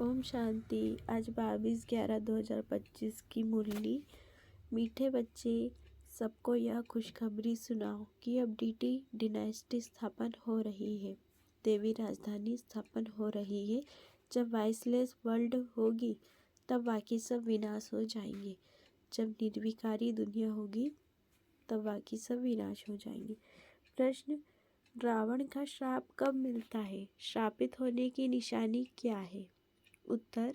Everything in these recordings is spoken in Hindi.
ओम शांति। आज 22/11/2025 की मुरली। मीठे बच्चे, सबको यह खुशखबरी सुनाओ कि अब डीटी डिनाइस्टी स्थापन हो रही है। देवी राजधानी स्थापन हो रही है। जब वॉइसलेस वर्ल्ड होगी तब बाकी सब विनाश हो जाएंगे। जब निर्विकारी दुनिया होगी तब बाकी सब विनाश हो जाएंगे। प्रश्न: रावण का श्राप कब मिलता है? श्रापित होने की निशानी क्या है? उत्तर: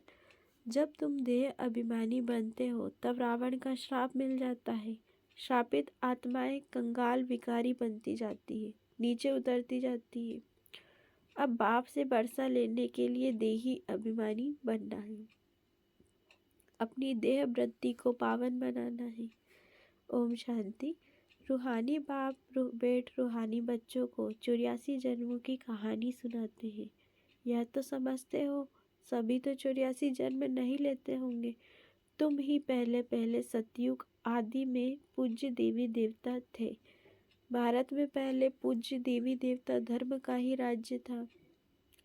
जब तुम देह अभिमानी बनते हो तब रावण का श्राप मिल जाता है। श्रापित आत्माएं कंगाल विकारी बनती जाती है, नीचे उतरती जाती है। अब बाप से बरसा लेने के लिए देही अभिमानी बनना है, अपनी देह वृत्ति को पावन बनाना है। ओम शांति। रूहानी बाप रूहानी बच्चों को 84 जन्मों की कहानी सुनाते हैं। यह तो समझते हो सभी तो 84 जन्म नहीं लेते होंगे। तुम ही पहले पहले सतयुग आदि में पूज्य देवी देवता थे। भारत में पहले पूज्य देवी देवता धर्म का ही राज्य था।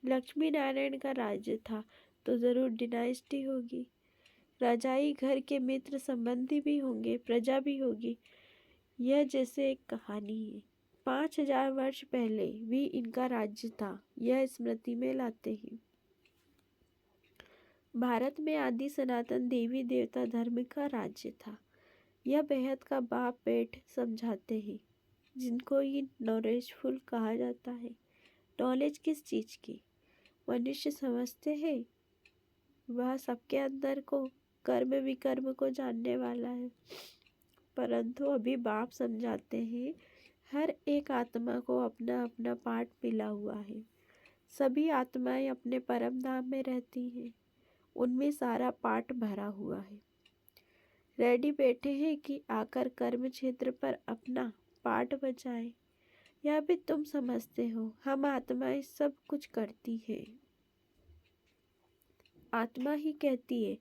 लक्ष्मी नारायण का राज्य था तो जरूर डिनाइस्टी होगी। राजाई घर के मित्र संबंधी भी होंगे, प्रजा भी होगी। यह जैसे एक कहानी है। 5000 वर्ष पहले भी इनका राज्य था, यह स्मृति में लाते हैं। भारत में आदि सनातन देवी देवता धर्म का राज्य था। यह बेहद का बाप बेट समझाते हैं, जिनको ये नॉलेजफुल कहा जाता है। नॉलेज किस चीज़ की? मनुष्य समझते हैं वह सबके अंदर को कर्म विकर्म को जानने वाला है, परंतु अभी बाप समझाते हैं हर एक आत्मा को अपना अपना पाठ मिला हुआ है। सभी आत्माएं अपने परम धाम में रहती हैं, उनमें सारा पाठ भरा हुआ है। रेडी बैठे हैं कि आकर कर्म क्षेत्र पर अपना पाठ बचाएं। यह भी तुम समझते हो हम आत्माएं सब कुछ करती हैं। आत्मा ही कहती है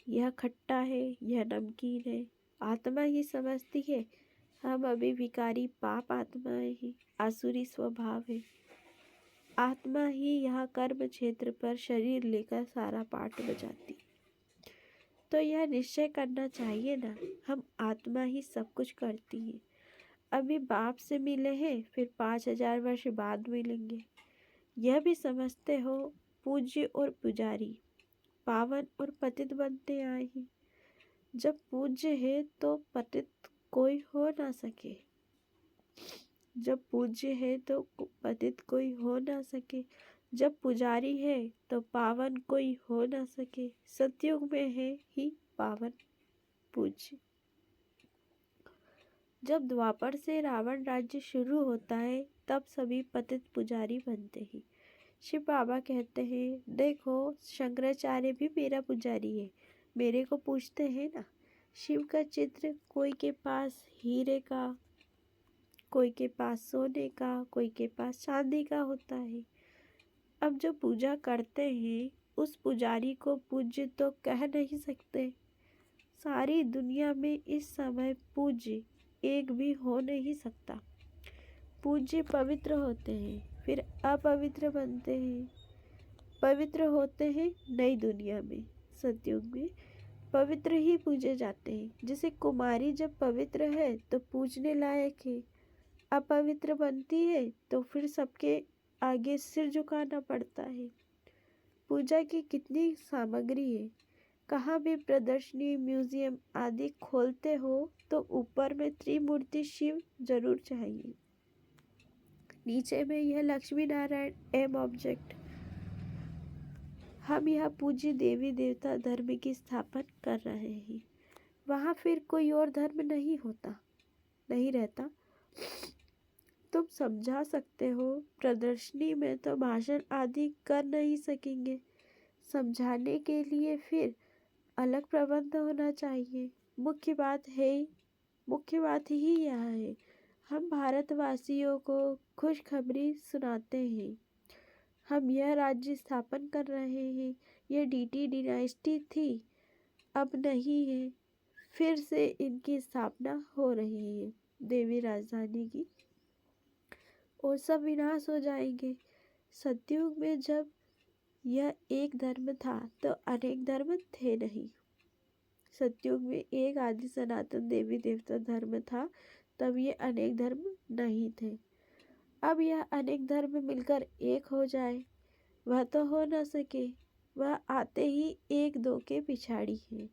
यह खट्टा है, यह नमकीन है। आत्मा ही समझती है हम अभी विकारी पाप आत्माएं हैं, आसुरी स्वभाव है। आत्मा ही यहाँ कर्म क्षेत्र पर शरीर लेकर सारा पाठ बजाती। तो यह निश्चय करना चाहिए ना, हम आत्मा ही सब कुछ करती है। अभी बाप से मिले हैं, फिर 5000 वर्ष बाद मिलेंगे। यह भी समझते हो पूज्य और पुजारी पावन और पतित बनते आए हैं। जब पूज्य है तो पतित कोई हो ना सके। जब पूज्य है तो पतित कोई हो ना सके। जब पुजारी है तो पावन कोई हो ना सके। सतयुग में है ही पावन पूज्य। जब द्वापर से रावण राज्य शुरू होता है तब सभी पतित पुजारी बनते हैं। शिव बाबा कहते हैं देखो शंकराचार्य भी मेरा पुजारी है, मेरे को पूछते हैं ना। शिव का चित्र कोई के पास हीरे का, कोई के पास सोने का, कोई के पास चांदी का होता है। अब जो पूजा करते हैं उस पुजारी को पूज्य तो कह नहीं सकते। सारी दुनिया में इस समय पूज्य एक भी हो नहीं सकता। पूज्य पवित्र होते हैं, फिर अपवित्र बनते हैं। पवित्र होते हैं नई दुनिया में, सतयुग में पवित्र ही पूजे जाते हैं। जैसे कुमारी जब पवित्र है तो पूजने लायक है, अपवित्र बनती है तो फिर सबके आगे सिर झुकाना पड़ता है। पूजा की कितनी सामग्री है। कहाँ भी प्रदर्शनी म्यूजियम आदि खोलते हो तो ऊपर में त्रिमूर्ति शिव जरूर चाहिए, नीचे में यह लक्ष्मी नारायण एम ऑब्जेक्ट। हम यह पूज्य देवी देवता धर्म की स्थापना कर रहे हैं। वहाँ फिर कोई और धर्म नहीं होता, नहीं रहता। तुम समझा सकते हो, प्रदर्शनी में तो भाषण आदि कर नहीं सकेंगे। समझाने के लिए फिर अलग प्रबंध होना चाहिए। मुख्य बात ही यह है, हम भारतवासियों को खुशखबरी सुनाते हैं। हम यह राज्य स्थापन कर रहे हैं। यह डीटी डिनाइस्टी थी, अब नहीं है, फिर से इनकी स्थापना हो रही है देवी राजधानी की, और सब विनाश हो जाएंगे। सतयुग में जब यह एक धर्म था तो अनेक धर्म थे नहीं। सतयुग में एक आदि सनातन देवी देवता धर्म था, तब ये अनेक धर्म नहीं थे। अब यह अनेक धर्म मिलकर एक हो जाए, वह तो हो न सके। वह आते ही एक दो के पिछाड़ी हैं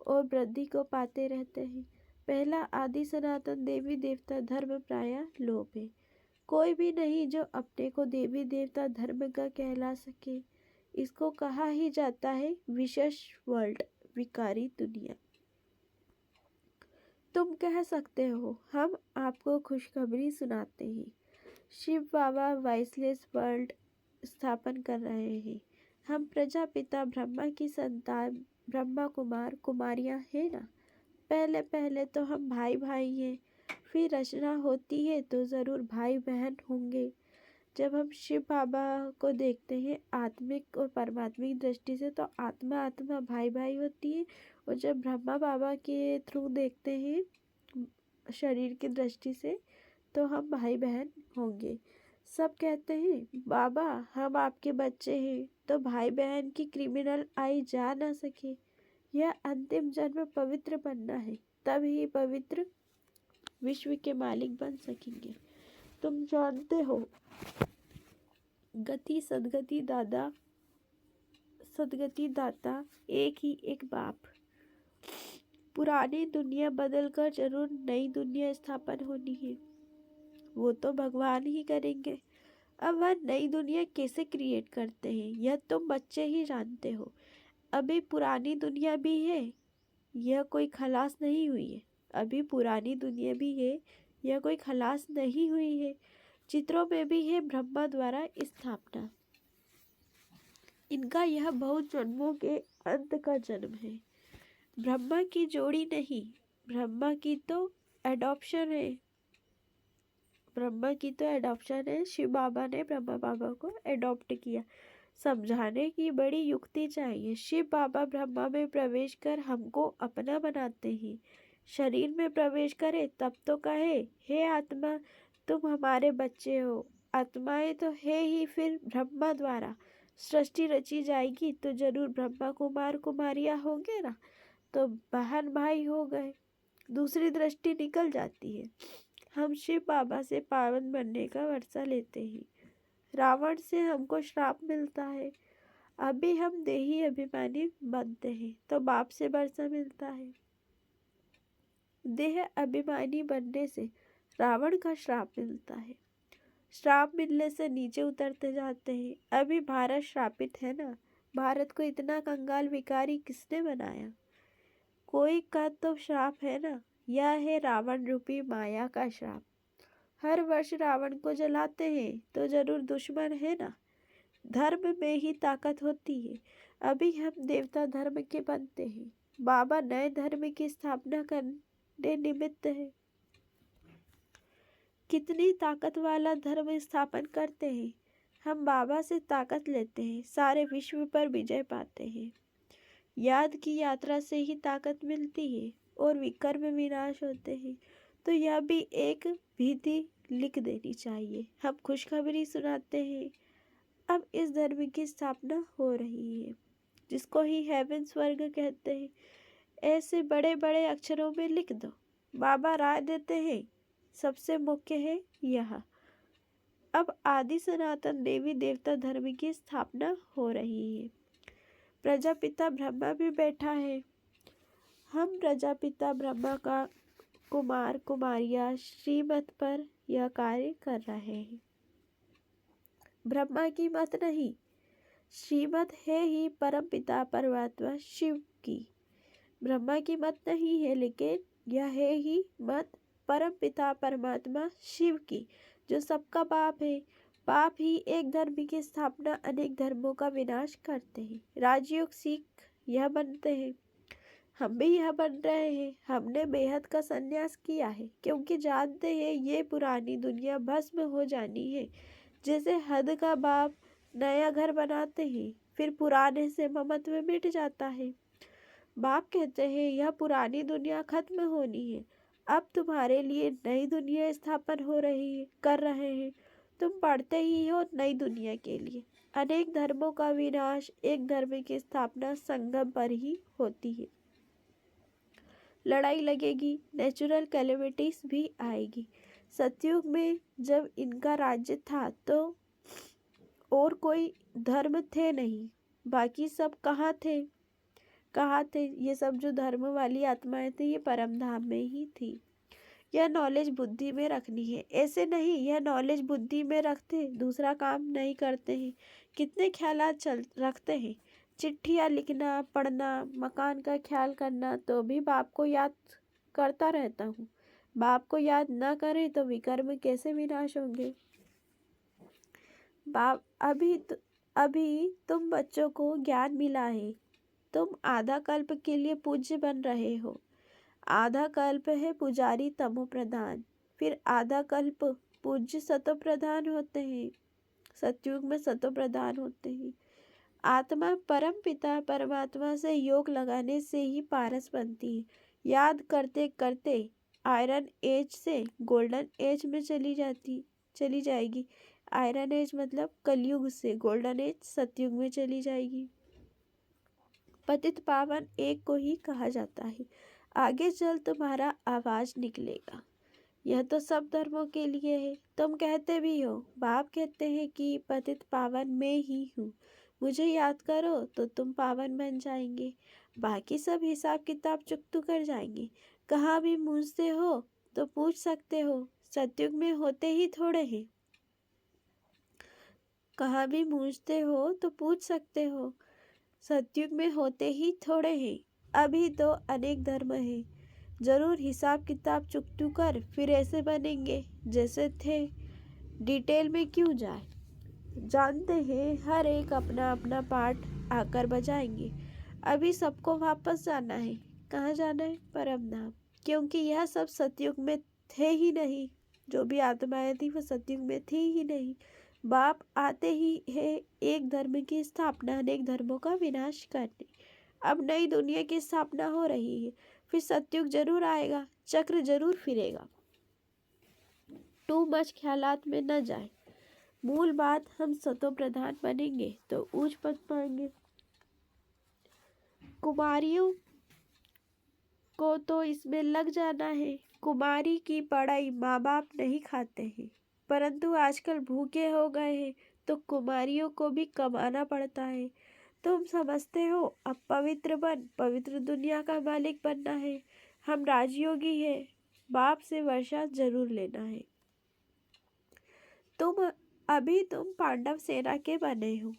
और वृद्धि को पाते रहते हैं। पहला आदि सनातन देवी देवता धर्म प्रायः लोप है। कोई भी नहीं जो अपने को देवी देवता धर्म का कहला सके। इसको कहा ही जाता है विशेष वर्ल्ड, विकारी दुनिया। तुम कह सकते हो हम आपको खुशखबरी सुनाते हैं, शिव बाबा वाइसलेस वर्ल्ड स्थापन कर रहे हैं। हम प्रजापिता ब्रह्मा की संतान ब्रह्मा कुमार कुमारियां हैं ना। पहले पहले तो हम भाई भाई हैं, फिर रचना होती है तो ज़रूर भाई बहन होंगे। जब हम शिव बाबा को देखते हैं आत्मिक और परमात्मिक दृष्टि से, तो आत्मा आत्मा भाई भाई होती है, और जब ब्रह्मा बाबा के थ्रू देखते हैं शरीर की दृष्टि से, तो हम भाई बहन होंगे। सब कहते हैं बाबा हम आपके बच्चे हैं, तो भाई बहन की क्रिमिनल आई जा ना सके। यह अंतिम जन्म पवित्र बनना है, तब ही पवित्र विश्व के मालिक बन सकेंगे। तुम जानते हो गति सदगति दाता एक ही एक बाप। पुरानी दुनिया बदलकर जरूर नई दुनिया स्थापन होनी है, वो तो भगवान ही करेंगे। अब वह नई दुनिया कैसे क्रिएट करते हैं यह तुम बच्चे ही जानते हो। अभी पुरानी दुनिया भी है, यह कोई खलास नहीं हुई है। अभी पुरानी दुनिया भी है, यह कोई खलास नहीं हुई है। चित्रों में भी है ब्रह्मा द्वारा स्थापना। इनका यह बहुत जन्मों के अंत का जन्म है। ब्रह्मा की जोड़ी नहीं, ब्रह्मा की तो एडॉप्शन है। शिव बाबा ने ब्रह्मा बाबा को एडॉप्ट किया। समझाने की बड़ी युक्ति चाहिए। शिव बाबा ब्रह्मा में प्रवेश कर हमको अपना बनाते हैं। शरीर में प्रवेश करे तब तो कहे हे आत्मा तुम हमारे बच्चे हो। आत्माएं तो है ही, फिर ब्रह्मा द्वारा सृष्टि रची जाएगी तो जरूर ब्रह्मा कुमार कुमारियां होंगे ना, तो बहन भाई हो गए। दूसरी दृष्टि निकल जाती है। हम शिव बाबा से पावन बनने का वर्षा लेते हैं। रावण से हमको श्राप मिलता है। अभी हम देही अभिमानी बनते हैं तो बाप से वर्षा मिलता है। देह अभिमानी बनने से रावण का श्राप मिलता है। श्राप मिलने से नीचे उतरते जाते हैं। अभी भारत श्रापित है ना। भारत को इतना कंगाल विकारी किसने बनाया? कोई का तो श्राप है ना। यह है रावण रूपी माया का श्राप। हर वर्ष रावण को जलाते हैं तो जरूर दुश्मन है ना। धर्म में ही ताकत होती है। अभी हम देवता धर्म के बनते हैं। बाबा नए धर्म की स्थापना करने निमित्त है। कितनी ताकत वाला धर्म स्थापन करते हैं। हम बाबा से ताकत लेते हैं, सारे विश्व पर विजय पाते हैं। याद की यात्रा से ही ताकत मिलती है और विकर्म विनाश होते हैं। तो यह भी एक भीति लिख देनी चाहिए। हम खुशखबरी सुनाते हैं। अब इस धर्म की स्थापना हो रही है, जिसको ही हेवन स्वर्ग कहते हैं। ऐसे बड़े बड़े अक्षरों में लिख दो। बाबा राय देते हैं सबसे मुख्य है यह। अब आदि सनातन देवी देवता धर्म की स्थापना हो रही है। प्रजापिता ब्रह्मा भी बैठा है। हम प्रजापिता ब्रह्मा का कुमार कुमारियां श्रीमत पर यह कार्य कर रहे हैं। ब्रह्मा की मत नहीं, श्रीमत है ही परम पिता परमात्मा शिव की। ब्रह्मा की मत नहीं है, लेकिन यह है ही मत परम पिता परमात्मा शिव की, जो सबका बाप है। बाप ही एक धर्म की स्थापना, अनेक धर्मों का विनाश करते हैं। राजयोग सीख यह बनते हैं। हम भी यह बन रहे हैं। हमने बेहद का संन्यास किया है, क्योंकि जानते हैं ये पुरानी दुनिया भस्म हो जानी है। जैसे हद का बाप नया घर बनाते हैं, फिर पुराने से ममत्व मिट जाता है। बाप कहते हैं यह पुरानी दुनिया खत्म होनी है, अब तुम्हारे लिए नई दुनिया स्थापन हो रही है, कर रहे हैं। तुम पढ़ते ही हो नई दुनिया के लिए। अनेक धर्मों का विनाश एक धर्म की स्थापना संगम पर ही होती है। लड़ाई लगेगी, नेचुरल कैलेमिटीज भी आएगी। सतयुग में जब इनका राज्य था तो और कोई धर्म थे नहीं, बाकी सब कहाँ थे? ये सब जो धर्म वाली आत्माएं थी ये परम धाम में ही थी। यह नॉलेज बुद्धि में रखनी है। ऐसे नहीं, यह नॉलेज बुद्धि में रखते दूसरा काम नहीं करते हैं। कितने ख्यालात चल रखते हैं, चिट्ठियाँ लिखना, पढ़ना, मकान का ख्याल करना, तो भी बाप को याद करता रहता हूँ। बाप को याद न करें तो विकर्म कैसे विनाश होंगे? बाप अभी तुम बच्चों को ज्ञान मिला है, तुम आधा कल्प के लिए पूज्य बन रहे हो। आधा कल्प है पुजारी तमो प्रधान, फिर आधा कल्प पूज्य सतो प्रधान होते हैं। सतयुग में सतो प्रधान होते हैं। आत्मा परम पिता परमात्मा से योग लगाने से ही पारस बनती है। याद करते करते आयरन एज से गोल्डन एज में चली जाएगी। आयरन एज मतलब कलयुग से गोल्डन एज सतयुग में चली जाएगी। पतित पावन एक को ही कहा जाता है। आगे चल तुम्हारा आवाज निकलेगा। यह तो सब धर्मों के लिए है। तुम कहते भी हो, बाप कहते हैं कि पतित पावन मैं ही हूँ, मुझे याद करो तो तुम पावन बन जाएंगे, बाकी सब हिसाब किताब चुकतू कर जाएंगे। कहाँ भी पूछते हो तो पूछ सकते हो, सतयुग में होते ही थोड़े हैं। कहाँ भी पूछते हो तो पूछ सकते हो, सतयुग में होते ही थोड़े हैं। अभी तो अनेक धर्म हैं। जरूर हिसाब किताब चुकतू कर फिर ऐसे बनेंगे जैसे थे। डिटेल में क्यों जाए? जानते हैं हर एक अपना अपना पार्ट आकर बजाएंगे। अभी सबको वापस जाना है। कहाँ जाना है? परम धाम। क्योंकि यह सब सतयुग में थे ही नहीं। जो भी आत्माएं थी वो सतयुग में थी ही नहीं। बाप आते ही है एक धर्म की स्थापना, अनेक धर्मों का विनाश करने। अब नई दुनिया की स्थापना हो रही है। फिर सतयुग जरूर आएगा, चक्र जरूर फिरेगा। टू मच ख्यालात में न जाए। मूल बात, हम सतो प्रधान बनेंगे तो ऊंच पद पाएंगे। कुमारियों को तो इसमें लग जाना है। कुमारी की पढ़ाई माँ बाप नहीं खाते हैं, परंतु आजकल भूखे हो गए हैं तो कुमारियों को भी कमाना पड़ता है। तुम समझते हो अब पवित्र दुनिया का मालिक बनना है। हम राजयोगी है, बाप से वर्षा जरूर लेना है। तुम पांडव सेना के बने हो।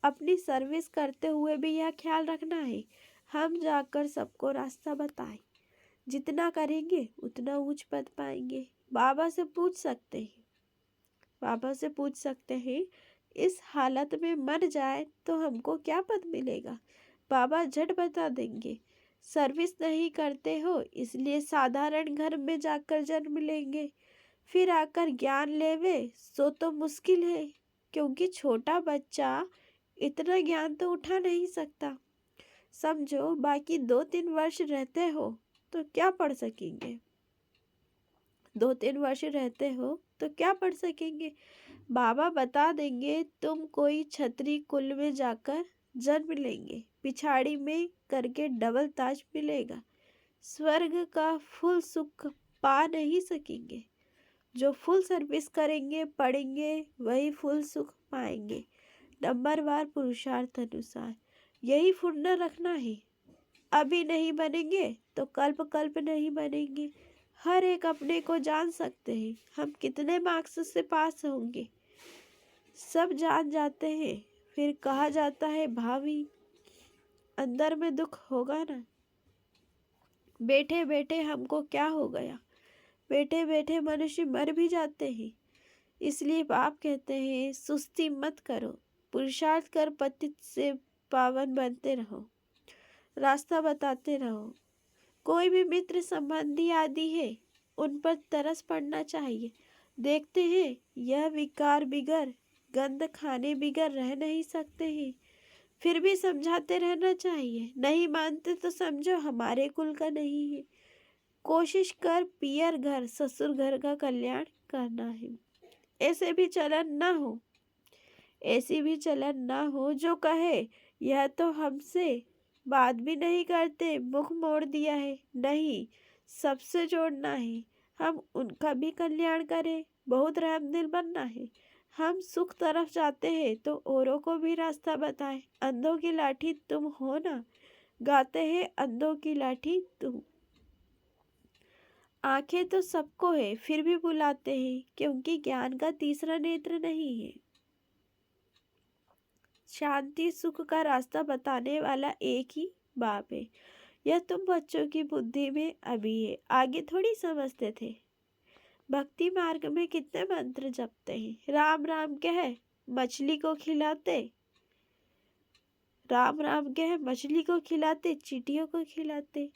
अपनी सर्विस करते हुए भी यह ख्याल रखना है, हम जाकर सबको रास्ता बताएं। जितना करेंगे उतना ऊंच पद पाएंगे। बाबा से पूछ सकते हैं, इस हालत में मर जाए तो हमको क्या पद मिलेगा? बाबा झट बता देंगे। सर्विस नहीं करते हो इसलिए साधारण घर में जाकर जन्म लेंगे, फिर आकर ज्ञान लेवे सो तो मुश्किल है, क्योंकि छोटा बच्चा इतना ज्ञान तो उठा नहीं सकता। समझो, बाकी 2-3 वर्ष रहते हो तो क्या पढ़ सकेंगे? 2-3 वर्ष रहते हो तो क्या पढ़ सकेंगे? बाबा बता देंगे, तुम कोई क्षत्रिय कुल में जाकर जन्म लेंगे, पिछाड़ी में करके डबल ताज मिलेगा। स्वर्ग का फुल सुख पा नहीं सकेंगे। जो फुल सर्विस करेंगे, पढ़ेंगे, वही फुल सुख पाएंगे। नंबरवार पुरुषार्थ अनुसार यही फुर्ना रखना है। अभी नहीं बनेंगे तो कल्प नहीं बनेंगे। हर एक अपने को जान सकते हैं, हम कितने मार्क्स से पास होंगे सब जान जाते हैं। फिर कहा जाता है भावी, अंदर में दुख होगा ना। बैठे बैठे हमको क्या हो गया? बैठे बैठे मनुष्य मर भी जाते हैं। इसलिए बाप कहते हैं, सुस्ती मत करो, पुरुषार्थ कर पतित से पावन बनते रहो, रास्ता बताते रहो। कोई भी मित्र संबंधी आदि है, उन पर तरस पड़ना चाहिए। देखते हैं यह विकार बिगर, गंध खाने बिगर रह नहीं सकते हैं, फिर भी समझाते रहना चाहिए। नहीं मानते तो समझो हमारे कुल का नहीं है। कोशिश कर पियर घर ससुर घर का कल्याण करना है। ऐसे भी चलन न हो। ऐसी भी चलन ना हो जो कहे यह तो हमसे बात भी नहीं करते, मुख मोड़ दिया है। नहीं, सबसे जोड़ना है, हम उनका भी कल्याण करें, बहुत रहमदिल बनना है। हम सुख तरफ जाते हैं तो औरों को भी रास्ता बताएं। अंधों की लाठी तुम हो ना, गाते हैं अंधों की लाठी तुम। आंखें तो सबको है फिर भी बुलाते हैं, क्योंकि ज्ञान का तीसरा नेत्र नहीं है। शांति सुख का रास्ता बताने वाला एक ही बाप है। यह तुम बच्चों की बुद्धि में अभी है, आगे थोड़ी समझते थे। भक्ति मार्ग में कितने मंत्र जपते हैं। राम राम कह मछली को खिलाते, राम राम कह मछली को खिलाते, चींटियों को खिलाते।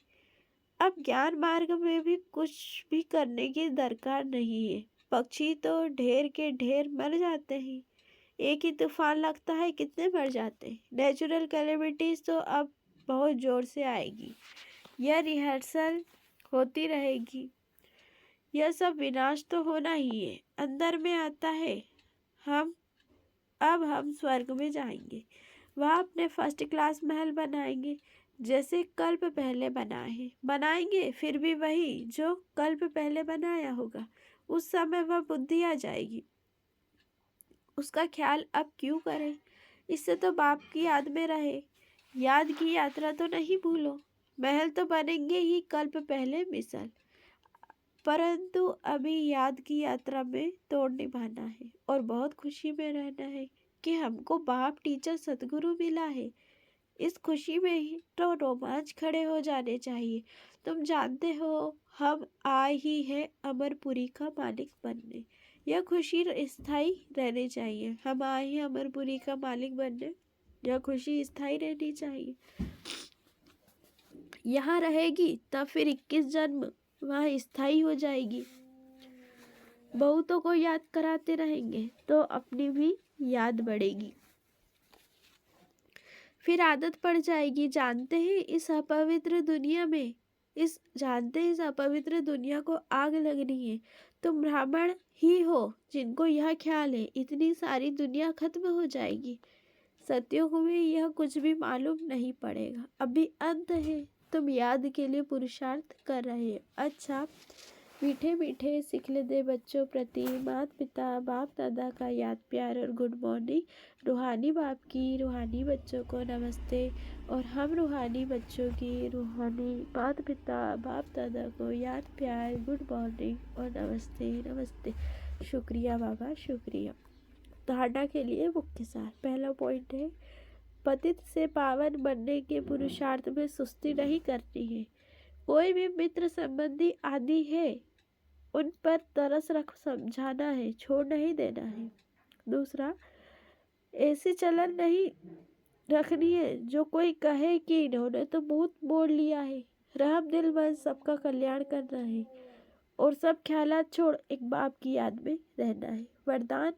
अब ज्ञान मार्ग में भी कुछ भी करने की दरकार नहीं है। पक्षी तो ढेर के ढेर मर जाते हैं, एक ही तूफान लगता है कितने मर जाते हैं। नेचुरल कैलेमिटीज तो अब बहुत जोर से आएगी, यह रिहर्सल होती रहेगी। यह सब विनाश तो होना ही है, अंदर में आता है। हम स्वर्ग में जाएंगे, वहाँ अपने फर्स्ट क्लास महल बनाएंगे, जैसे कल्प पहले बनाए बनाएंगे, फिर भी वही जो कल्प पहले बनाया होगा। उस समय वह बुद्धि आ जाएगी, उसका ख्याल अब क्यों करें। इससे तो बाप की याद में रहे। याद की यात्रा तो नहीं भूलो। महल तो बनेंगे ही कल्प पहले मिसल, परंतु अभी याद की यात्रा में तोड़ निभाना है और बहुत खुशी में रहना है कि हमको बाप टीचर सतगुरु मिला है। इस खुशी में ही तो रोमांच खड़े हो जाने चाहिए। तुम जानते हो हम आए ही है अमरपुरी का मालिक बनने। यह खुशी स्थायी रहनी चाहिए। हम आए हैं अमरपुरी का मालिक बनने, यह खुशी स्थायी रहनी चाहिए। यहाँ रहेगी तब फिर 21 जन्म वहाँ स्थायी हो जाएगी। बहुतों को याद कराते रहेंगे तो अपनी भी याद बढ़ेगी, फिर आदत पड़ जाएगी। जानते हैं इस अपवित्र दुनिया को आग लगनी है। तुम ब्राह्मण ही हो जिनको यह ख्याल है इतनी सारी दुनिया खत्म हो जाएगी। सत्युग में यह कुछ भी मालूम नहीं पड़ेगा, अभी अंत है। तुम याद के लिए पुरुषार्थ कर रहे हो। अच्छा, मीठे मीठे सिखले दे बच्चों प्रति माता पिता बाप दादा का याद प्यार और गुड मॉर्निंग। रूहानी बाप की रूहानी बच्चों को नमस्ते, और हम रूहानी बच्चों की रूहानी माता पिता बाप दादा को याद प्यार गुड मॉर्निंग और नमस्ते नमस्ते। शुक्रिया बाबा, शुक्रिया। धारणा के लिए मुख्य सार। पहला पॉइंट है, पतित से पावन बनने के पुरुषार्थ में सुस्ती नहीं करनी है। कोई भी मित्र संबंधी आदि है उन पर तरस रख समझाना है, छोड़ नहीं देना है। दूसरा, ऐसी चलन नहीं रखनी है जो कोई कहे कि इन्होंने तो बहुत बोल लिया है। रहम दिल बन सबका कल्याण करना है और सब ख्यालात छोड़ एक बाप की याद में रहना है। वरदान,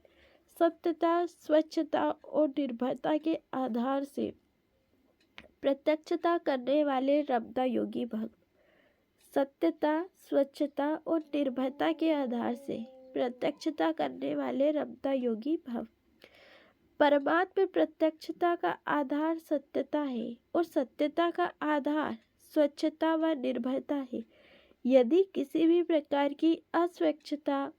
सत्यता स्वच्छता और निर्भयता के आधार से प्रत्यक्षता करने वाले रमता योगी भक्त। सत्यता स्वच्छता और निर्भयता के आधार से प्रत्यक्षता करने वाले रमता योगी भव। परमात्मा प्रत्यक्षता का आधार सत्यता है और सत्यता का आधार स्वच्छता व निर्भयता है। यदि किसी भी प्रकार की अस्वच्छता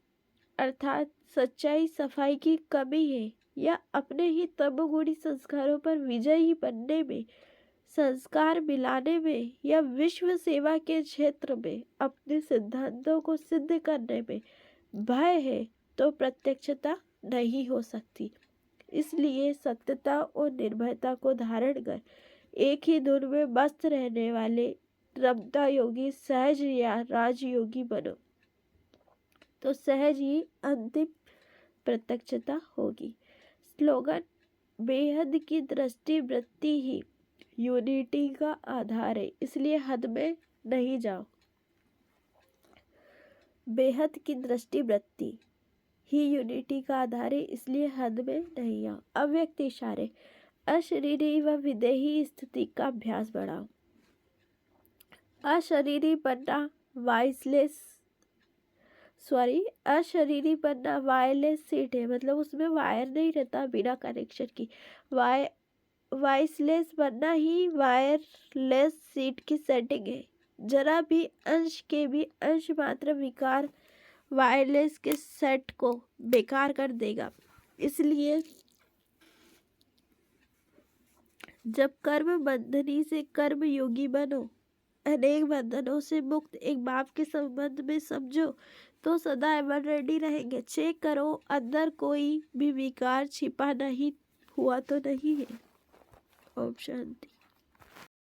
अर्थात सच्चाई सफाई की कमी है या अपने ही तमोगुणी संस्कारों पर विजयी बनने में, संस्कार मिलाने में या विश्व सेवा के क्षेत्र में अपने सिद्धांतों को सिद्ध करने में भय है तो प्रत्यक्षता नहीं हो सकती। इसलिए सत्यता और निर्भयता को धारण कर एक ही धुन में मस्त रहने वाले रमता योगी सहज या राजयोगी बनो तो सहज ही अंतिम प्रत्यक्षता होगी। स्लोगन, बेहद की दृष्टि वृत्ति ही यूनिटी का आधार है, इसलिए हद में नहीं जाओ। बेहद की दृष्टि वृत्ति ही यूनिटी का आधार है, इसलिए हद में नहीं आओ। अव्यक्त इशारे, अशरीरी व विदेही स्थिति का अभ्यास बढ़ाओ। अशरीरी बनना वाइसलेस सॉरी, अशरीरी बनना वायरलेस सीट है, मतलब उसमें वायर नहीं रहता बिना कनेक्शन की। वॉइसलेस बनना ही वायरलेस सीट की सेटिंग है। जरा भी अंश के भी अंश मात्र विकार वायरलेस के सेट को बेकार कर देगा। इसलिए जब कर्म बंधनी से कर्म योगी बनो, अनेक बंधनों से मुक्त एक बाप के संबंध में समझो, तो सदा एवर रेडी रहेंगे। चेक करो अंदर कोई भी विकार छिपा नहीं हुआ तो नहीं है। ओम शांति।